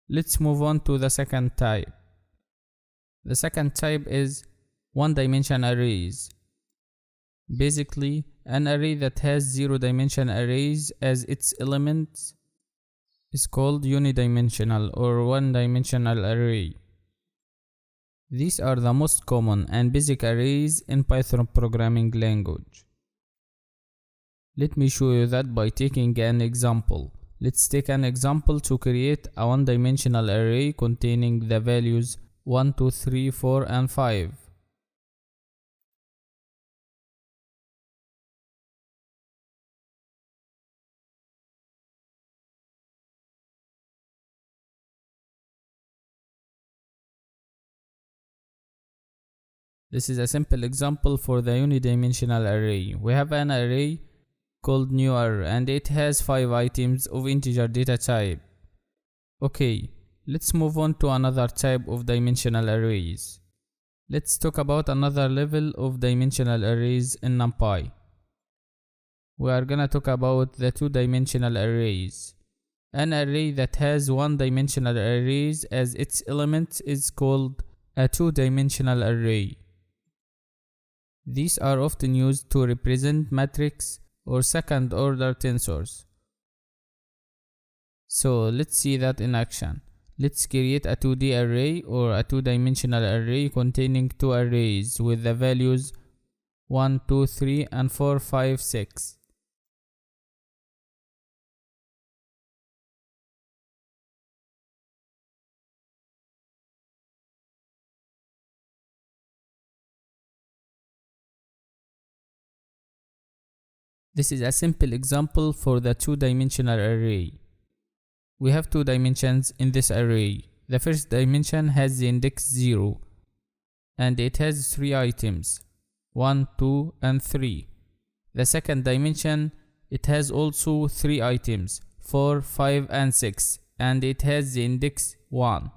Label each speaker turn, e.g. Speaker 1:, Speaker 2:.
Speaker 1: Let's move on to the second type. The second type is one-dimension arrays. Basically, an array that has zero-dimension arrays as its elements is called unidimensional or one-dimensional array. These are the most common and basic arrays in Python programming language. Let me show you that by taking an example. Let's take an example to create a one-dimensional array containing the values 1, 2, 3, 4, and 5. This is a simple example for the unidimensional array. We have an array called newer and it has 5 items of integer data type. Okay, let's move on to another type of dimensional arrays. Let's talk about another level of dimensional arrays in NumPy. We are gonna talk about the two-dimensional arrays. An array that has one-dimensional arrays as its elements is called a two-dimensional array. These are often used to represent matrix or second-order tensors. So let's see that in action. Let's create a 2D array or a two-dimensional array containing two arrays with the values 1, 2, 3, and 4, 5, 6. This is a simple example for the two-dimensional array. We have two dimensions in this array. The first dimension has the index 0 and it has 3 items 1, 2, and 3. The second dimension, it has also 3 items 4, 5, and 6 and it has the index 1.